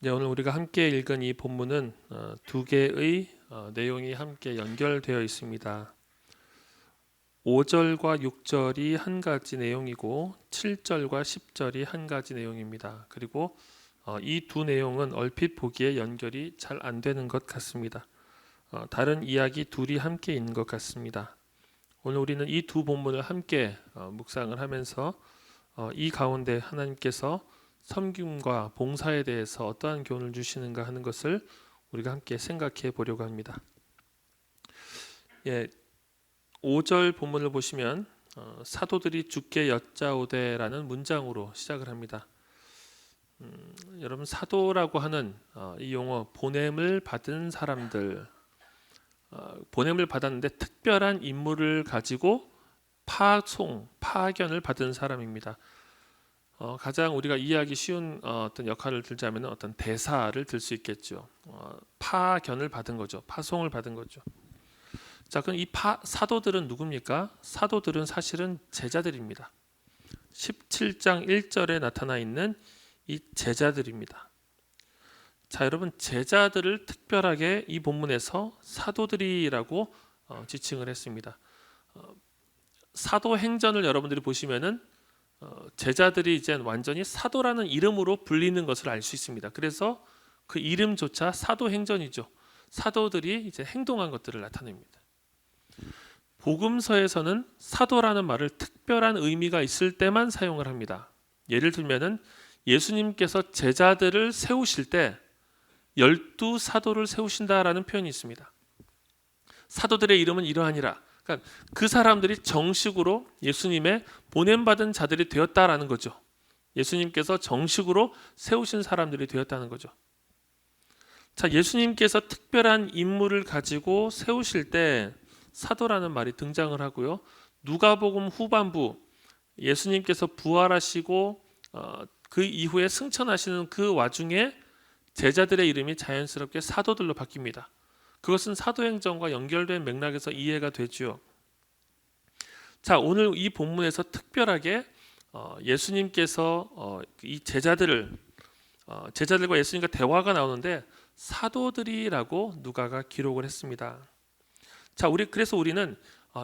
네, 오늘 우리가 함께 읽은 이 본문은 두 개의 내용이 함께 연결되어 있습니다. 5절과 6절이 한 가지 내용이고 7절과 10절이 한 가지 내용입니다. 그리고 이 두 내용은 얼핏 보기에 연결이 잘 안 되는 것 같습니다. 다른 이야기 둘이 함께 있는 것 같습니다. 오늘 우리는 이 두 본문을 함께 묵상을 하면서 이 가운데 하나님께서 섬김과 봉사에 대해서 어떠한 교훈을 주시는가 하는 것을 우리가 함께 생각해 보려고 합니다. 5절 본문을 보시면 사도들이 주께 여짜오되라는 문장으로 시작을 합니다. 여러분, 사도라고 하는 이 용어, 보냄을 받은 사람들, 보냄을 받았는데 특별한 임무를 가지고 파견을 받은 사람입니다. 가장 우리가 이해하기 쉬운 어떤 역할을 들자면 어떤 대사를 들 수 있겠죠. 파견을 받은 거죠. 파송을 받은 거죠. 자, 그럼 이 사도들은 누굽니까? 사도들은 사실은 제자들입니다. 17장 1절에 나타나 있는 이 제자들입니다. 자, 여러분, 제자들을 특별하게 이 본문에서 사도들이라고 지칭을 했습니다. 사도행전을 여러분들이 보시면은 제자들이 이제 완전히 사도라는 이름으로 불리는 것을 알 수 있습니다. 그래서 그 이름조차 사도행전이죠. 사도들이 이제 행동한 것들을 나타냅니다. 복음서에서는 사도라는 말을 특별한 의미가 있을 때만 사용을 합니다. 예를 들면은 예수님께서 제자들을 세우실 때 12사도를 세우신다라는 표현이 있습니다. 사도들의 이름은 이러하니라. 그러니까 그 사람들이 정식으로 예수님의 보냄받은 자들이 되었다라는 거죠. 예수님께서 정식으로 세우신 사람들이 되었다는 거죠. 자, 예수님께서 특별한 임무를 가지고 세우실 때 사도라는 말이 등장을 하고요. 누가복음 후반부 예수님께서 부활하시고 그 이후에 승천하시는 그 와중에 제자들의 이름이 자연스럽게 사도들로 바뀝니다. 그것은 사도행전과 연결된 맥락에서 이해가 되죠. 자, 오늘 이 본문에서 특별하게 예수님께서 이 제자들과 예수님과 대화가 나오는데 사도들이라고 누가가 기록을 했습니다. 자, 그래서 우리는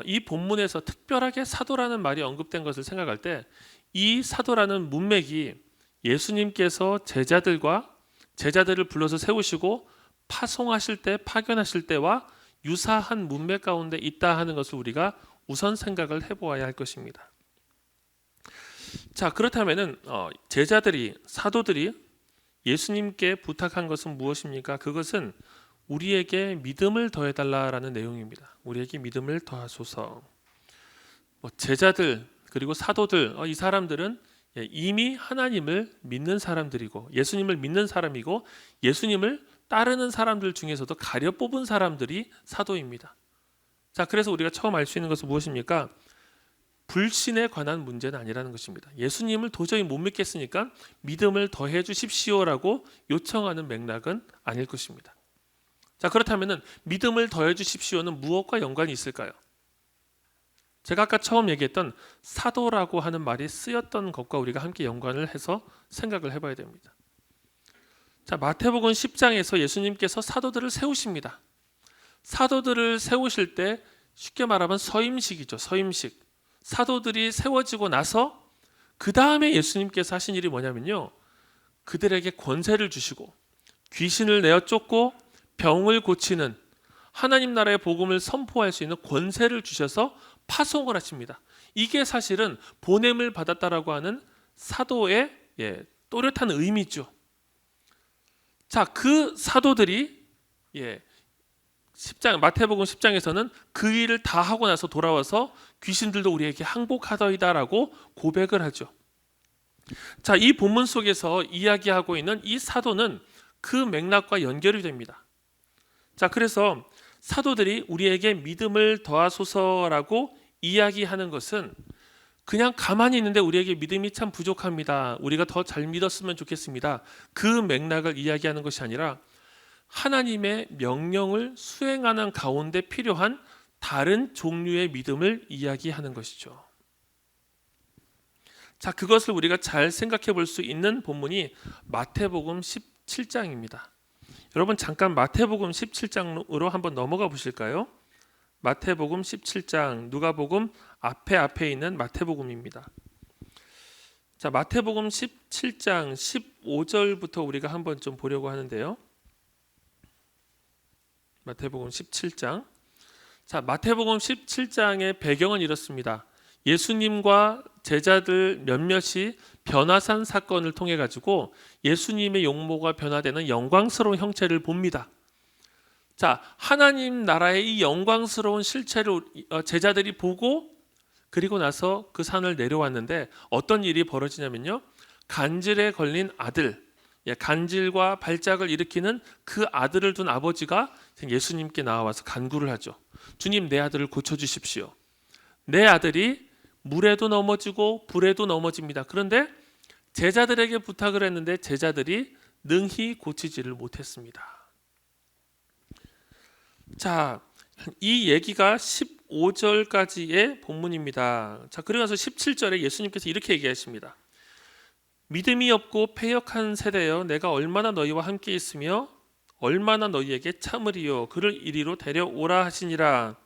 이 본문에서 특별하게 사도라는 말이 언급된 것을 생각할 때 이 사도라는 문맥이 예수님께서 제자들을 불러서 세우시고 파송하실 때, 파견하실 때와 유사한 문맥 가운데 있다 하는 것을 우리가 우선 생각을 해보아야 할 것입니다. 자, 그렇다면은 사도들이 예수님께 부탁한 것은 무엇입니까? 그것은 우리에게 믿음을 더해달라라는 내용입니다. 우리에게 믿음을 더하소서. 제자들 그리고 사도들, 이 사람들은 이미 하나님을 믿는 사람들이고 예수님을 믿는 사람이고 예수님을 따르는 사람들 중에서도 가려 뽑은 사람들이 사도입니다. 자, 그래서 우리가 처음 알 수 있는 것은 무엇입니까? 불신에 관한 문제는 아니라는 것입니다. 예수님을 도저히 못 믿겠으니까 믿음을 더해 주십시오라고 요청하는 맥락은 아닐 것입니다. 자, 그렇다면 믿음을 더해 주십시오는 무엇과 연관이 있을까요? 제가 아까 처음 얘기했던 사도라고 하는 말이 쓰였던 것과 우리가 함께 연관을 해서 생각을 해봐야 됩니다. 자, 마태복음 10장에서 예수님께서 사도들을 세우십니다. 사도들을 세우실 때 쉽게 말하면 서임식이죠. 서임식. 사도들이 세워지고 나서 그 다음에 예수님께서 하신 일이 뭐냐면요, 그들에게 권세를 주시고 귀신을 내어 쫓고 병을 고치는 하나님 나라의 복음을 선포할 수 있는 권세를 주셔서 파송을 하십니다. 이게 사실은 보냄을 받았다라고 하는 사도의 또렷한 의미죠. 자, 그 사도들이 마태복음 10장에서는 그 일을 다 하고 나서 돌아와서 귀신들도 우리에게 항복하더이다라고 고백을 하죠. 자, 이 본문 속에서 이야기하고 있는 이 사도는 그 맥락과 연결이 됩니다. 자, 그래서 사도들이 우리에게 믿음을 더하소서라고 이야기하는 것은 그냥 가만히 있는데 우리에게 믿음이 참 부족합니다, 우리가 더 잘 믿었으면 좋겠습니다, 그 맥락을 이야기하는 것이 아니라 하나님의 명령을 수행하는 가운데 필요한 다른 종류의 믿음을 이야기하는 것이죠. 자, 그것을 우리가 잘 생각해 볼 수 있는 본문이 마태복음 17장입니다. 여러분 잠깐 마태복음 17장으로 한번 넘어가 보실까요? 마태복음 17장, 누가복음 앞에 있는 마태복음입니다. 자, 마태복음 17장 15절부터 우리가 한번 좀 보려고 하는데요. 마태복음 17장. 자, 마태복음 17장의 배경은 이렇습니다. 예수님과 제자들 몇몇이 변화산 사건을 통해 가지고 예수님의 용모가 변화되는 영광스러운 형체를 봅니다. 자, 하나님 나라의 이 영광스러운 실체를 제자들이 보고 그리고 나서 그 산을 내려왔는데 어떤 일이 벌어지냐면요. 간질에 걸린 아들, 간질과 발작을 일으키는 그 아들을 둔 아버지가 예수님께 나와서 간구를 하죠. 주님, 내 아들을 고쳐주십시오. 내 아들이 물에도 넘어지고 불에도 넘어집니다. 그런데 제자들에게 부탁을 했는데 제자들이 능히 고치지를 못했습니다. 자, 이 얘기가 15절까지의 본문입니다. 자, 그리고 나서 17절에 예수님께서 이렇게 얘기하십니다. 믿음이 없고 패역한 세대여, 내가 얼마나 너희와 함께 있으며 얼마나 너희에게 참으리요, 그를 이리로 데려오라 하시니라.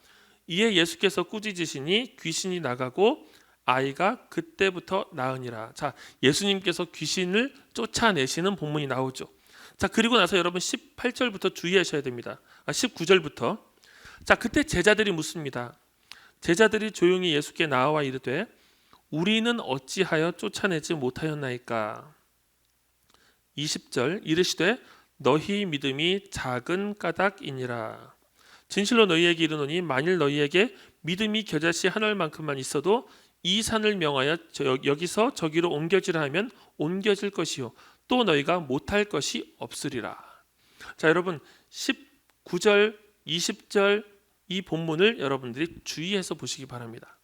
이에 예수께서 꾸짖으시니 귀신이 나가고 아이가 그때부터 나으니라. 자, 예수님께서 귀신을 쫓아내시는 본문이 나오죠. 자, 그리고 나서 여러분 18절부터 주의하셔야 됩니다. 19절부터. 자, 그때 제자들이 묻습니다. 제자들이 조용히 예수께 나와 이르되 우리는 어찌하여 쫓아내지 못하였나이까. 20절 이르시되 너희 믿음이 작은 까닭이니라. 진실로 너희에게 이르노니 만일 너희에게 믿음이 겨자씨 한 알만큼만 있어도 이 산을 명하여 여기서 저기로 옮겨지라 하면 옮겨질 것이요 또 너희가 못할 것이 없으리라. 자, 여러분 19절 20절 이 본문을 여러분들이 주의해서 보시기 바랍니다.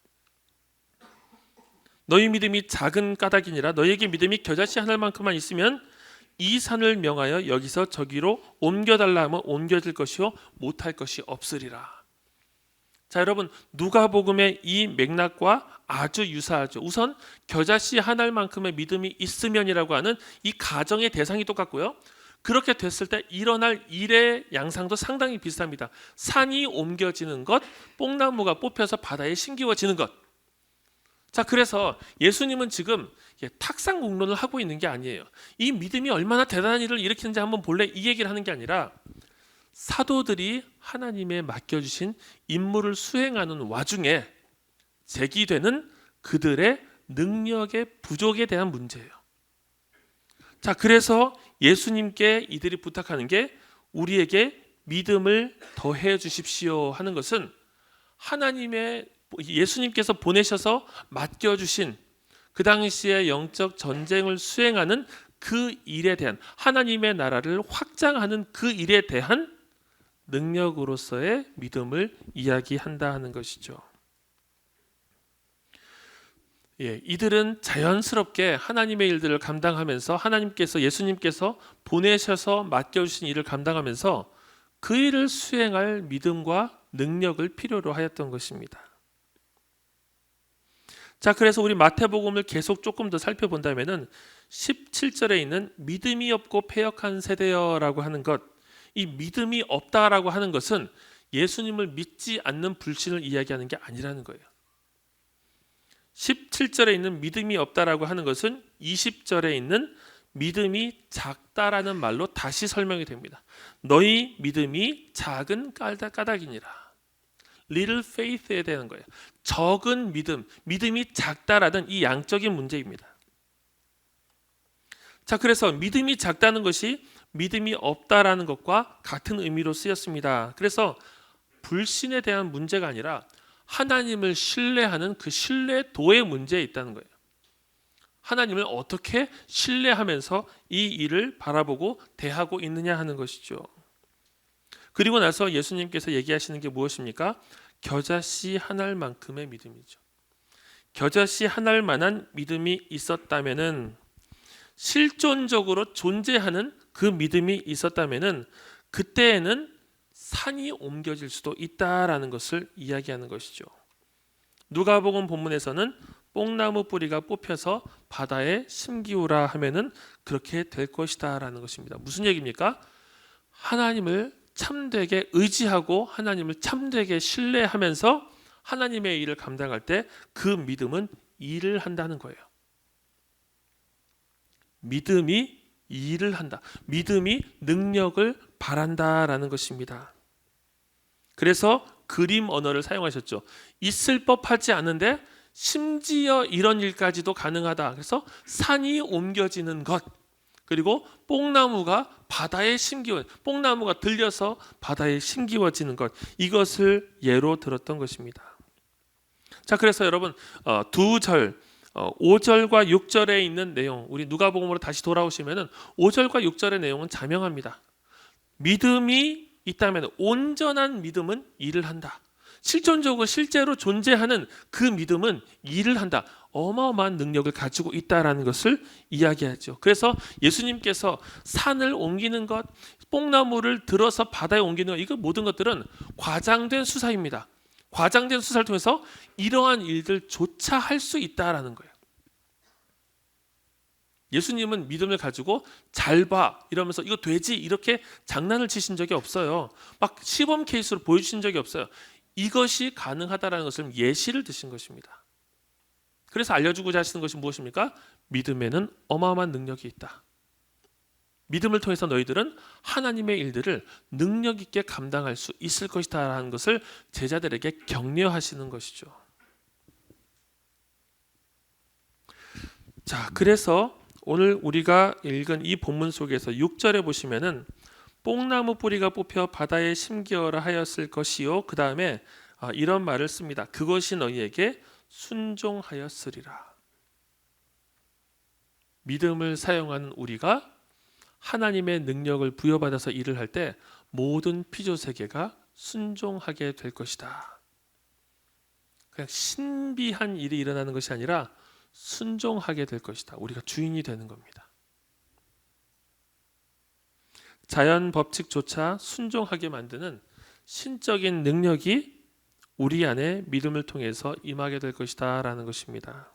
너희 믿음이 작은 까닭이니라. 너희에게 믿음이 겨자씨 한 알만큼만 있으면 이 산을 명하여 여기서 저기로 옮겨달라 하면 옮겨질 것이요 못할 것이 없으리라. 자, 여러분 누가복음의 이 맥락과 아주 유사하죠. 우선 겨자씨 한 알만큼의 믿음이 있으면이라고 하는 이 가정의 대상이 똑같고요. 그렇게 됐을 때 일어날 일의 양상도 상당히 비슷합니다. 산이 옮겨지는 것, 뽕나무가 뽑혀서 바다에 심기워지는 것. 자, 그래서 예수님은 지금 탁상공론을 하고 있는 게 아니에요. 이 믿음이 얼마나 대단한 일을 일으키는지 한번 볼래? 이 얘기를 하는 게 아니라 사도들이 하나님의 맡겨주신 임무를 수행하는 와중에 제기되는 그들의 능력의 부족에 대한 문제예요. 자, 그래서 예수님께 이들이 부탁하는 게 우리에게 믿음을 더해 주십시오 하는 것은 하나님의 예수님께서 보내셔서 맡겨주신 그 당시에 영적 전쟁을 수행하는 그 일에 대한 하나님의 나라를 확장하는 그 일에 대한 능력으로서의 믿음을 이야기한다 하는 것이죠. 이들은 자연스럽게 하나님의 일들을 감당하면서 하나님께서 예수님께서 보내셔서 맡겨주신 일을 감당하면서 그 일을 수행할 믿음과 능력을 필요로 하였던 것입니다. 자, 그래서 우리 마태복음을 계속 조금 더 살펴본다면은 17절에 있는 믿음이 없고 패역한 세대여라고 하는 것, 이 믿음이 없다라고 하는 것은 예수님을 믿지 않는 불신을 이야기하는 게 아니라는 거예요. 17절에 있는 믿음이 없다라고 하는 것은 20절에 있는 믿음이 작다라는 말로 다시 설명이 됩니다. 너희 믿음이 작은 까닭이니라. little faith에 대한 거예요. 적은 믿음, 믿음이 작다라는 이 양적인 문제입니다. 자, 그래서 믿음이 작다는 것이 믿음이 없다라는 것과 같은 의미로 쓰였습니다. 그래서 불신에 대한 문제가 아니라 하나님을 신뢰하는 그 신뢰도의 문제에 있다는 거예요. 하나님을 어떻게 신뢰하면서 이 일을 바라보고 대하고 있느냐 하는 것이죠. 그리고 나서 예수님께서 얘기하시는 게 무엇입니까? 겨자씨 한 알만큼의 믿음이죠. 겨자씨 한 알만한 믿음이 있었다면은, 실존적으로 존재하는 그 믿음이 있었다면은 그때에는 산이 옮겨질 수도 있다라는 것을 이야기하는 것이죠. 누가복음 본문에서는 뽕나무 뿌리가 뽑혀서 바다에 심기우라 하면은 그렇게 될 것이다라는 것입니다. 무슨 얘기입니까? 하나님을 참되게 의지하고 하나님을 참되게 신뢰하면서 하나님의 일을 감당할 때 그 믿음은 일을 한다는 거예요. 믿음이 일을 한다. 믿음이 능력을 발한다라는 것입니다. 그래서 그림 언어를 사용하셨죠. 있을 법하지 않은데 심지어 이런 일까지도 가능하다. 그래서 산이 옮겨지는 것, 그리고 뽕나무가 바다에 심기워, 뽕나무가 들려서 바다에 심기워지는 것, 이것을 예로 들었던 것입니다. 자, 그래서 여러분 두 절, 5절과 6절에 있는 내용, 우리 누가복음으로 다시 돌아오시면은 5절과 6절의 내용은 자명합니다. 믿음이 있다면 온전한 믿음은 일을 한다. 실존적으로 실제로 존재하는 그 믿음은 일을 한다. 어마어마한 능력을 가지고 있다라는 것을 이야기하죠. 그래서 예수님께서 산을 옮기는 것, 뽕나무를 들어서 바다에 옮기는 것, 이거 모든 것들은 과장된 수사입니다. 과장된 수사를 통해서 이러한 일들조차 할 수 있다라는 거예요. 예수님은 믿음을 가지고 잘 봐 이러면서 이거 되지 이렇게 장난을 치신 적이 없어요. 막 시범 케이스로 보여주신 적이 없어요. 이것이 가능하다라는 것을 예시를 드신 것입니다. 그래서 알려주고자 하시는 것이 무엇입니까? 믿음에는 어마어마한 능력이 있다. 믿음을 통해서 너희들은 하나님의 일들을 능력 있게 감당할 수 있을 것이다 라는 것을 제자들에게 격려하시는 것이죠. 자, 그래서 오늘 우리가 읽은 이 본문 속에서 6절에 보시면은 뽕나무 뿌리가 뽑혀 바다에 심기어라 하였을 것이요. 그 다음에 이런 말을 씁니다. 그것이 너희에게 순종하였으리라. 믿음을 사용하는 우리가 하나님의 능력을 부여받아서 일을 할 때 모든 피조 세계가 순종하게 될 것이다. 그냥 신비한 일이 일어나는 것이 아니라 순종하게 될 것이다. 우리가 주인이 되는 겁니다. 자연 법칙조차 순종하게 만드는 신적인 능력이 우리 안에 믿음을 통해서 임하게 될 것이다 라는 것입니다.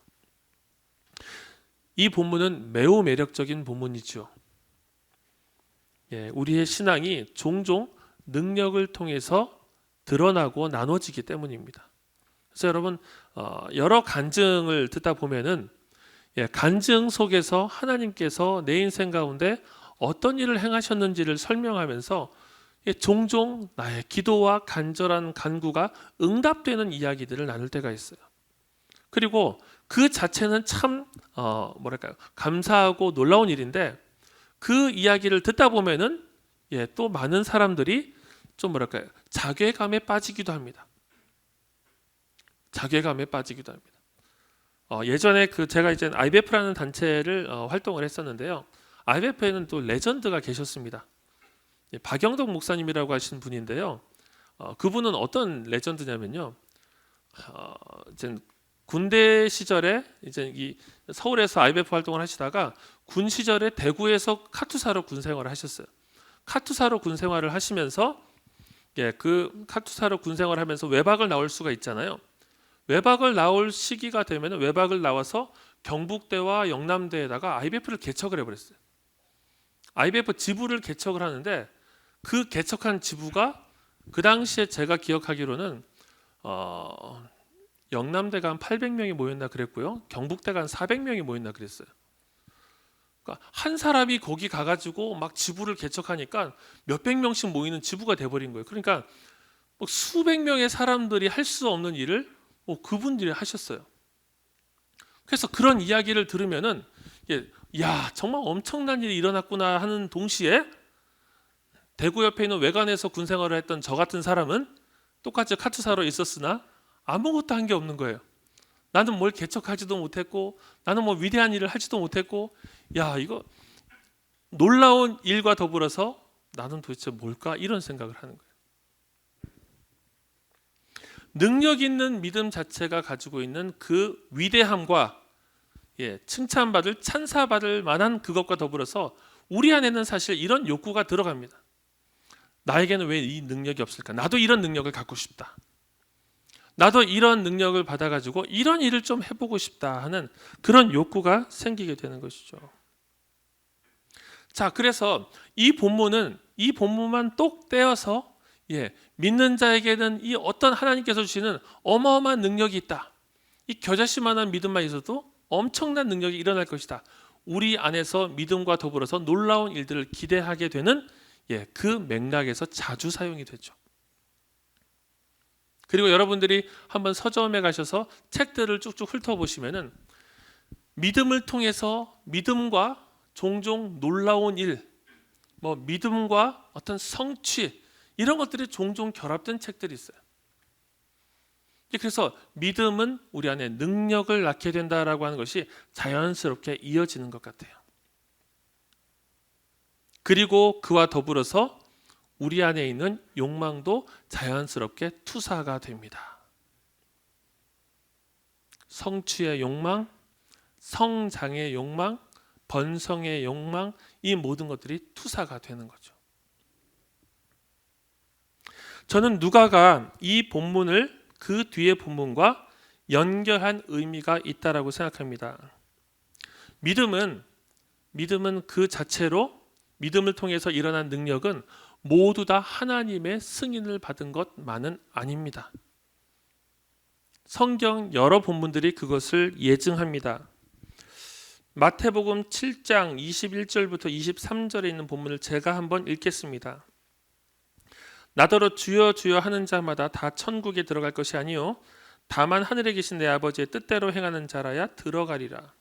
이 본문은 매우 매력적인 본문이죠. 우리의 신앙이 종종 능력을 통해서 드러나고 나눠지기 때문입니다. 그래서 여러분 여러 간증을 듣다 보면은 간증 속에서 하나님께서 내 인생 가운데 어떤 일을 행하셨는지를 설명하면서 종종 나의 기도와 간절한 간구가 응답되는 이야기들을 나눌 때가 있어요. 그리고 그 자체는 참 감사하고 놀라운 일인데 그 이야기를 듣다 보면은 또 많은 사람들이 좀 자괴감에 빠지기도 합니다. 자괴감에 빠지기도 합니다. 예전에 제가 이제 IBF라는 단체를 활동을 했었는데요. IBF에는 또 레전드가 계셨습니다. 박영덕 목사님이라고 하신 분인데요. 그분은 어떤 레전드냐면요. 이제 군대 시절에 이제 서울에서 IBF 활동을 하시다가 군 시절에 대구에서 카투사로 군 생활을 하셨어요. 카투사로 군 생활을 하시면서 그 카투사로 군 생활을 하면서 외박을 나올 수가 있잖아요. 외박을 나올 시기가 되면 외박을 나와서 경북대와 영남대에다가 IBF를 개척을 해버렸어요. IBF 지부를 개척을 하는데 그 개척한 지부가 그 당시에 제가 기억하기로는 영남대가 한 800명이 모였나 그랬고요. 경북대가 한 400명이 모였나 그랬어요. 그러니까 한 사람이 거기 가가지고 막 지부를 개척하니까 몇백 명씩 모이는 지부가 돼버린 거예요. 그러니까 뭐 수백 명의 사람들이 할 수 없는 일을 그분들이 하셨어요. 그래서 그런 이야기를 들으면은 야 정말 엄청난 일이 일어났구나 하는 동시에 대구 옆에 있는 외관에서 군 생활을 했던 저 같은 사람은 똑같이 카투사로 있었으나 아무것도 한 게 없는 거예요. 나는 뭘 개척하지도 못했고 나는 뭐 위대한 일을 하지도 못했고 야 이거 놀라운 일과 더불어서 나는 도대체 뭘까 이런 생각을 하는 거예요. 능력 있는 믿음 자체가 가지고 있는 그 위대함과 칭찬받을 찬사받을 만한 그것과 더불어서 우리 안에는 사실 이런 욕구가 들어갑니다. 나에게는 왜 이 능력이 없을까? 나도 이런 능력을 갖고 싶다. 나도 이런 능력을 받아가지고 이런 일을 좀 해보고 싶다 하는 그런 욕구가 생기게 되는 것이죠. 자, 그래서 이 본문만 똑 떼어서 믿는 자에게는 이 어떤 하나님께서 주시는 어마어마한 능력이 있다. 이 겨자씨만한 믿음만 있어도 엄청난 능력이 일어날 것이다. 우리 안에서 믿음과 더불어서 놀라운 일들을 기대하게 되는 그 맥락에서 자주 사용이 되죠. 그리고 여러분들이 한번 서점에 가셔서 책들을 쭉쭉 훑어보시면은 믿음을 통해서 믿음과 종종 놀라운 일, 믿음과 어떤 성취 이런 것들이 종종 결합된 책들이 있어요. 그래서 믿음은 우리 안에 능력을 낳게 된다라고 하는 것이 자연스럽게 이어지는 것 같아요. 그리고 그와 더불어서 우리 안에 있는 욕망도 자연스럽게 투사가 됩니다. 성취의 욕망, 성장의 욕망, 번성의 욕망, 이 모든 것들이 투사가 되는 거죠. 저는 누가가 이 본문을 그 뒤의 본문과 연결한 의미가 있다라고 생각합니다. 믿음은 그 자체로 믿음을 통해서 일어난 능력은 모두 다 하나님의 승인을 받은 것만은 아닙니다. 성경 여러 본문들이 그것을 예증합니다. 마태복음 7장 21절부터 23절에 있는 본문을 제가 한번 읽겠습니다. 나더러 주여 주여 하는 자마다 다 천국에 들어갈 것이 아니요 다만 하늘에 계신 내 아버지의 뜻대로 행하는 자라야 들어가리라.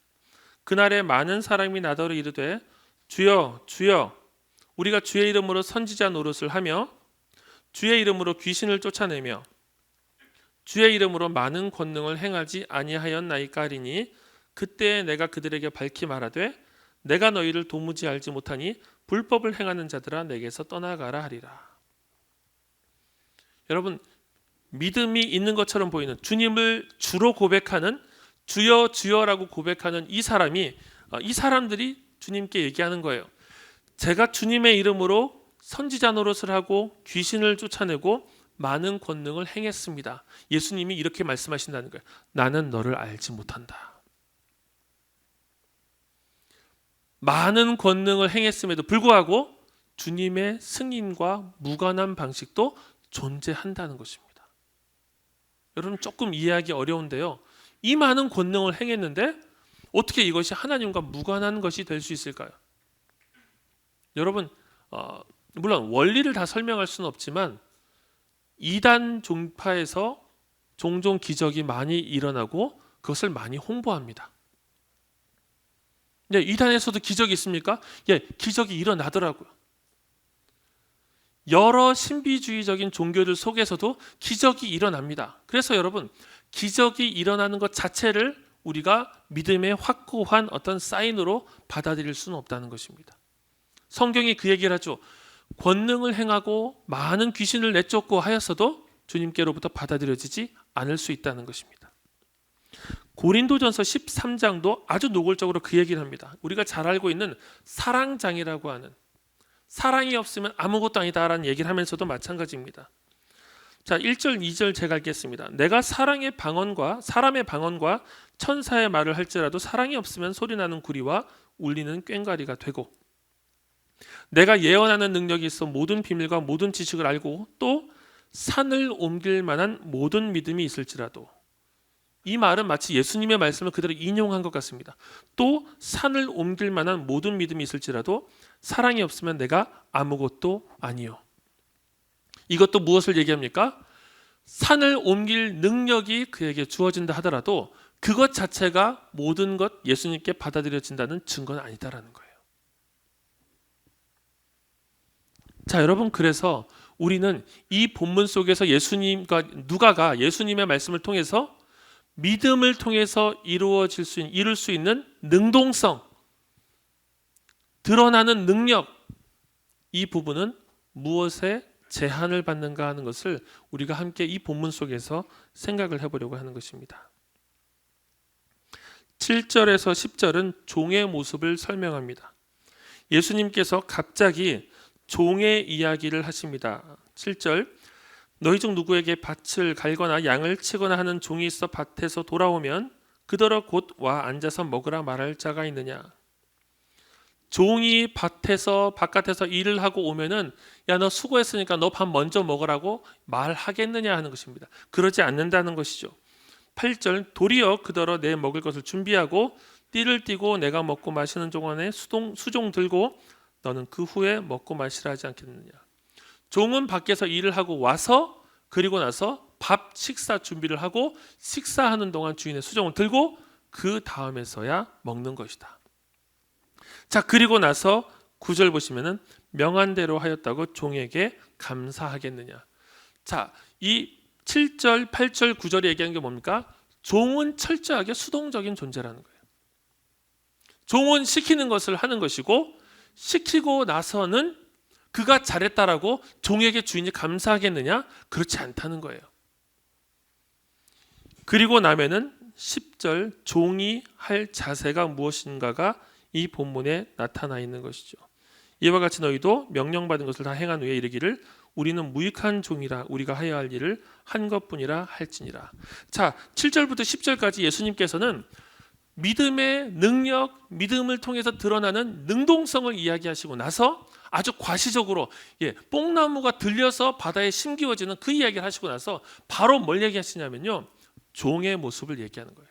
그날에 많은 사람이 나더러 이르되 주여 주여 우리가 주의 이름으로 선지자 노릇을 하며 주의 이름으로 귀신을 쫓아내며 주의 이름으로 많은 권능을 행하지 아니하였나이까 하리니 그때 내가 그들에게 밝히 말하되 내가 너희를 도무지 알지 못하니 불법을 행하는 자들아 내게서 떠나가라 하리라. 여러분, 믿음이 있는 것처럼 보이는 주님을 주로 고백하는 주여 주여라고 고백하는 이 사람들이 주님께 얘기하는 거예요. 제가 주님의 이름으로 선지자 노릇을 하고 귀신을 쫓아내고 많은 권능을 행했습니다. 예수님이 이렇게 말씀하신다는 거예요. 나는 너를 알지 못한다. 많은 권능을 행했음에도 불구하고 주님의 승인과 무관한 방식도 존재한다는 것입니다. 여러분 조금 이해하기 어려운데요. 이 많은 권능을 행했는데 어떻게 이것이 하나님과 무관한 것이 될 수 있을까요? 여러분 물론 원리를 다 설명할 수는 없지만 이단 종파에서 종종 기적이 많이 일어나고 그것을 많이 홍보합니다. 이단에서도 기적이 있습니까? 기적이 일어나더라고요. 여러 신비주의적인 종교들 속에서도 기적이 일어납니다. 그래서 여러분 기적이 일어나는 것 자체를 우리가 믿음의 확고한 어떤 사인으로 받아들일 수는 없다는 것입니다. 성경이 그 얘기를 하죠. 권능을 행하고 많은 귀신을 내쫓고 하였어도 주님께로부터 받아들여지지 않을 수 있다는 것입니다. 고린도전서 13장도 아주 노골적으로 그 얘기를 합니다. 우리가 잘 알고 있는 사랑장이라고 하는 사랑이 없으면 아무것도 아니다라는 얘기를 하면서도 마찬가지입니다. 자, 1절 2절 제가 읽겠습니다. 내가 사람의 방언과 천사의 말을 할지라도 사랑이 없으면 소리나는 구리와 울리는 꽹과리가 되고 내가 예언하는 능력이 있어 모든 비밀과 모든 지식을 알고 또 산을 옮길 만한 모든 믿음이 있을지라도 이 말은 마치 예수님의 말씀을 그대로 인용한 것 같습니다. 또 산을 옮길 만한 모든 믿음이 있을지라도 사랑이 없으면 내가 아무것도 아니요. 이것도 무엇을 얘기합니까? 산을 옮길 능력이 그에게 주어진다 하더라도 그것 자체가 모든 것 예수님께 받아들여진다는 증거는 아니다라는 거예요. 자, 여러분 그래서 우리는 이 본문 속에서 누가가 예수님의 말씀을 통해서 믿음을 통해서 이룰 수 있는 능동성, 드러나는 능력, 이 부분은 무엇에 제한을 받는가 하는 것을 우리가 함께 이 본문 속에서 생각을 해보려고 하는 것입니다. 7절에서 10절은 종의 모습을 설명합니다. 예수님께서 갑자기 종의 이야기를 하십니다. 7절 너희 중 누구에게 밭을 갈거나 양을 치거나 하는 종이 있어 밭에서 돌아오면 그더러 곧 와 앉아서 먹으라 말할 자가 있느냐. 종이 바깥에서 일을 하고 오면은 야, 너 수고했으니까 너 밥 먼저 먹으라고 말하겠느냐 하는 것입니다. 그러지 않는다는 것이죠. 8절 도리어 그더러 내 먹을 것을 준비하고 띠를 띠고 내가 먹고 마시는 동안에 수종 들고 너는 그 후에 먹고 마시라 하지 않겠느냐. 종은 밖에서 일을 하고 와서 그리고 나서 밥 식사 준비를 하고 식사하는 동안 주인의 수종을 들고 그 다음에서야 먹는 것이다. 자, 그리고 나서 9절 보시면은 명한 대로 하였다고 종에게 감사하겠느냐. 자, 이 7절, 8절, 9절이 얘기하는 게 뭡니까? 종은 철저하게 수동적인 존재라는 거예요. 종은 시키는 것을 하는 것이고 시키고 나서는 그가 잘했다라고 종에게 주인이 감사하겠느냐? 그렇지 않다는 거예요. 그리고 나면은 10절 종이 할 자세가 무엇인가가 이 본문에 나타나 있는 것이죠. 이와 같이 너희도 명령받은 것을 다 행한 후에 이르기를 우리는 무익한 종이라 우리가 하여야 할 일을 한 것뿐이라 할지니라. 자, 7절부터 10절까지 예수님께서는 믿음의 능력, 믿음을 통해서 드러나는 능동성을 이야기하시고 나서 아주 과시적으로 뽕나무가 들려서 바다에 심기워지는 그 이야기를 하시고 나서 바로 뭘 얘기하시냐면요, 종의 모습을 얘기하는 거예요.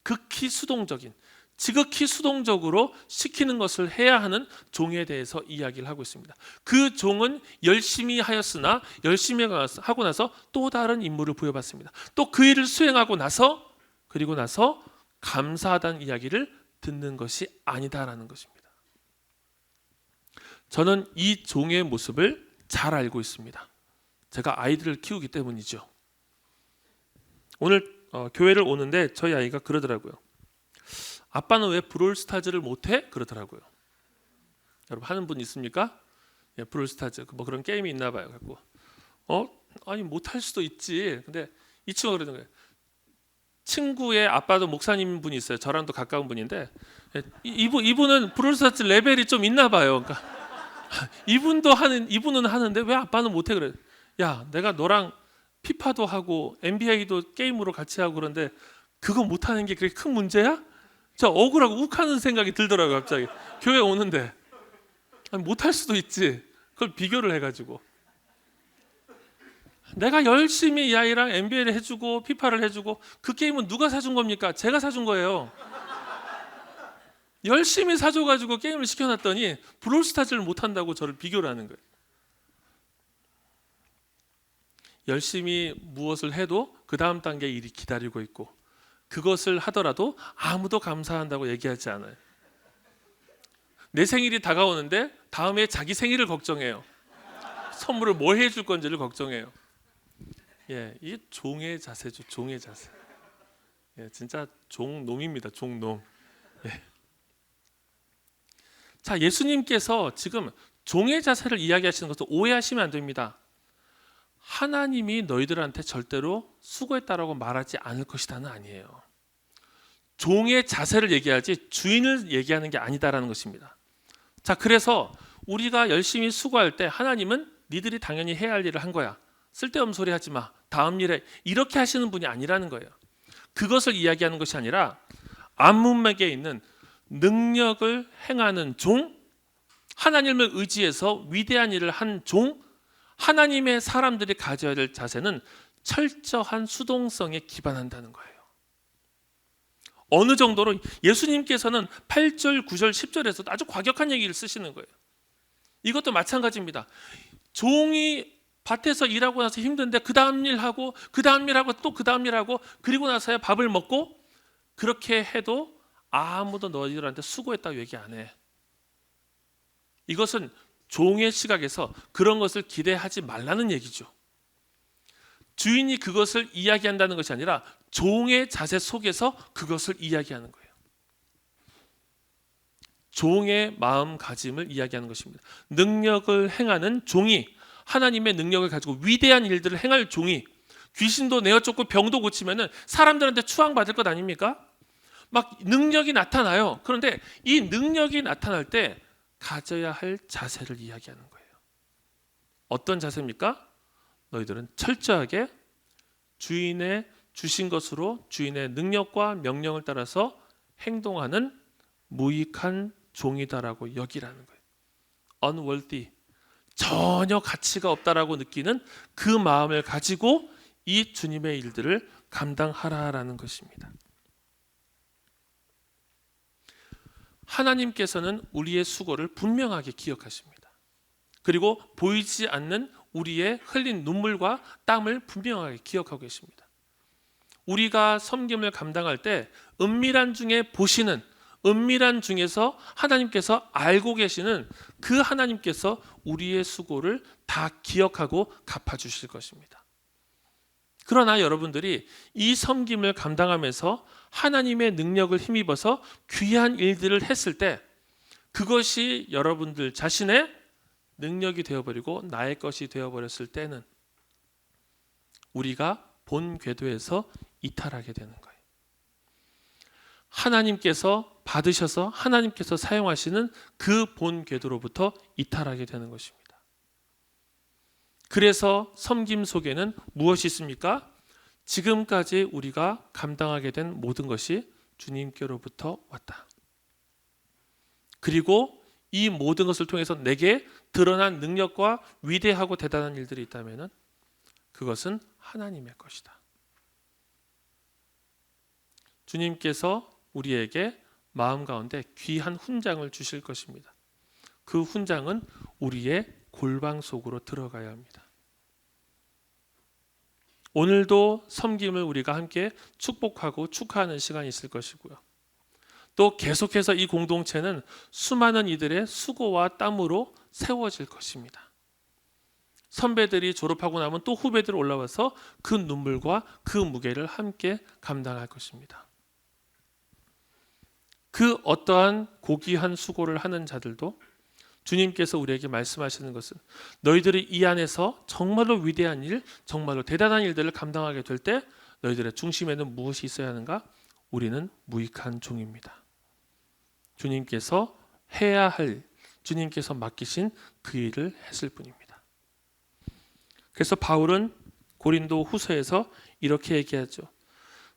극히 수동적인, 지극히 수동적으로 시키는 것을 해야 하는 종에 대해서 이야기를 하고 있습니다. 그 종은 열심히 하였으나 열심히 하고 나서 또 다른 임무를 부여받습니다. 또 그 일을 수행하고 나서 그리고 나서 감사하다는 이야기를 듣는 것이 아니다라는 것입니다. 저는 이 종의 모습을 잘 알고 있습니다. 제가 아이들을 키우기 때문이죠. 오늘 교회를 오는데 저희 아이가 그러더라고요. 아빠는 왜 브롤스타즈를 못해? 그러더라고요. 여러분 하는 분 있습니까? 예, 브롤스타즈 뭐 그런 게임이 있나 봐요. 갖고 아니 못할 수도 있지. 근데 이 친구가 그러는 거예요. 친구의 아빠도 목사님 분이 있어요. 저랑도 가까운 분인데 이분은 브롤스타즈 레벨이 좀 있나 봐요. 그러니까 이분은 하는데 왜 아빠는 못해 그래? 야, 내가 너랑 피파도 하고 NBA도 게임으로 같이 하고 그런데 그거 못하는 게 그렇게 큰 문제야? 저 억울하고 욱하는 생각이 들더라고요. 갑자기 교회 오는데 아니, 못할 수도 있지. 그걸 비교를 해가지고 내가 열심히 이 아이랑 NBA를 해주고 피파를 해주고 그 게임은 누가 사준 겁니까? 제가 사준 거예요. 열심히 사줘가지고 게임을 시켜놨더니 브롤스타즈를 못한다고 저를 비교를 하는 거예요. 열심히 무엇을 해도 그 다음 단계 일이 기다리고 있고 그것을 하더라도 아무도 감사한다고 얘기하지 않아요. 내 생일이 다가오는데 다음에 자기 생일을 걱정해요. 선물을 뭘 해줄 건지를 걱정해요. 예, 이게 종의 자세죠. 종의 자세. 예, 진짜 종놈입니다. 종놈. 예. 자, 예수님께서 지금 종의 자세를 이야기하시는 것을 오해하시면 안 됩니다. 하나님이 너희들한테 절대로 수고했다라고 말하지 않을 것이다는 아니에요. 종의 자세를 얘기하지 주인을 얘기하는 게 아니다라는 것입니다. 자, 그래서 우리가 열심히 수고할 때 하나님은 니들이 당연히 해야 할 일을 한 거야. 쓸데없는 소리 하지 마. 다음 일에 이렇게 하시는 분이 아니라는 거예요. 그것을 이야기하는 것이 아니라 안문맥에 있는 능력을 행하는 종, 하나님을 의지해서 위대한 일을 한 종, 하나님의 사람들이 가져야 될 자세는 철저한 수동성에 기반한다는 거예요. 어느 정도로 예수님께서는 8절, 9절, 10절에서 아주 과격한 얘기를 쓰시는 거예요. 이것도 마찬가지입니다. 종이 밭에서 일하고 나서 힘든데 그 다음 일하고 그 다음 일하고 또 그 다음 일하고 그리고 나서야 밥을 먹고 그렇게 해도 아무도 너희들한테 수고했다고 얘기 안 해. 이것은 종의 시각에서 그런 것을 기대하지 말라는 얘기죠. 주인이 그것을 이야기한다는 것이 아니라 종의 자세 속에서 그것을 이야기하는 거예요. 종의 마음가짐을 이야기하는 것입니다. 능력을 행하는 종이, 하나님의 능력을 가지고 위대한 일들을 행할 종이, 귀신도 내어쫓고 병도 고치면은 사람들한테 추앙받을 것 아닙니까? 막 능력이 나타나요. 그런데 이 능력이 나타날 때 가져야 할 자세를 이야기하는 거예요. 어떤 자세입니까? 너희들은 철저하게 주인의 주신 것으로 주인의 능력과 명령을 따라서 행동하는 무익한 종이다라고 여기라는 거예요. unworthy, 전혀 가치가 없다라고 느끼는 그 마음을 가지고 이 주님의 일들을 감당하라라는 것입니다. 하나님께서는 우리의 수고를 분명하게 기억하십니다. 그리고 보이지 않는 우리의 흘린 눈물과 땀을 분명하게 기억하고 계십니다. 우리가 섬김을 감당할 때 은밀한 중에 보시는, 은밀한 중에서 하나님께서 알고 계시는 그 하나님께서 우리의 수고를 다 기억하고 갚아주실 것입니다. 그러나 여러분들이 이 섬김을 감당하면서 하나님의 능력을 힘입어서 귀한 일들을 했을 때 그것이 여러분들 자신의 능력이 되어버리고 나의 것이 되어버렸을 때는 우리가 본 궤도에서 이탈하게 되는 거예요. 하나님께서 받으셔서 하나님께서 사용하시는 그 본 궤도로부터 이탈하게 되는 것입니다. 그래서 섬김 속에는 무엇이 있습니까? 지금까지 우리가 감당하게 된 모든 것이 주님께로부터 왔다. 그리고 이 모든 것을 통해서 내게 드러난 능력과 위대하고 대단한 일들이 있다면 그것은 하나님의 것이다. 주님께서 우리에게 마음 가운데 귀한 훈장을 주실 것입니다. 그 훈장은 우리의 골방 속으로 들어가야 합니다. 오늘도 섬김을 우리가 함께 축복하고 축하하는 시간이 있을 것이고요. 또 계속해서 이 공동체는 수많은 이들의 수고와 땀으로 세워질 것입니다. 선배들이 졸업하고 나면 또 후배들 올라와서 그 눈물과 그 무게를 함께 감당할 것입니다. 그 어떠한 고귀한 수고를 하는 자들도 주님께서 우리에게 말씀하시는 것은 너희들이 이 안에서 정말로 위대한 일, 정말로 대단한 일들을 감당하게 될 때 너희들의 중심에는 무엇이 있어야 하는가? 우리는 무익한 종입니다. 주님께서 해야 할, 주님께서 맡기신 그 일을 했을 뿐입니다. 그래서 바울은 고린도 후서에서 이렇게 얘기하죠.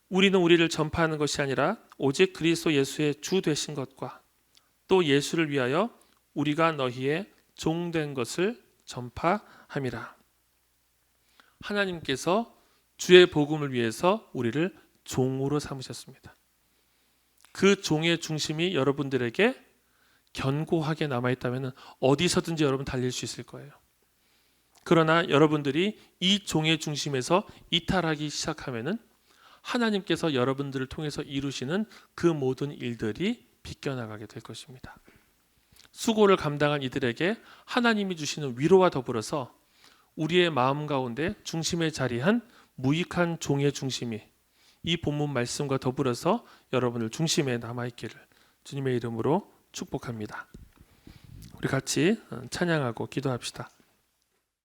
우리는 우리를 전파하는 것이 아니라 오직 그리스도 예수의 주 되신 것과 또 예수를 위하여 우리가 너희의 종된 것을 전파함이라. 하나님께서 주의 복음을 위해서 우리를 종으로 삼으셨습니다. 그 종의 중심이 여러분들에게 견고하게 남아있다면 어디서든지 여러분 달릴 수 있을 거예요. 그러나 여러분들이 이 종의 중심에서 이탈하기 시작하면 하나님께서 여러분들을 통해서 이루시는 그 모든 일들이 비껴나가게 될 것입니다. 수고를 감당한 이들에게 하나님이 주시는 위로와 더불어서 우리의 마음 가운데 중심에 자리한 무익한 종의 중심이 이 본문 말씀과 더불어서 여러분을 중심에 남아있기를 주님의 이름으로 축복합니다. 우리 같이 찬양하고 기도합시다.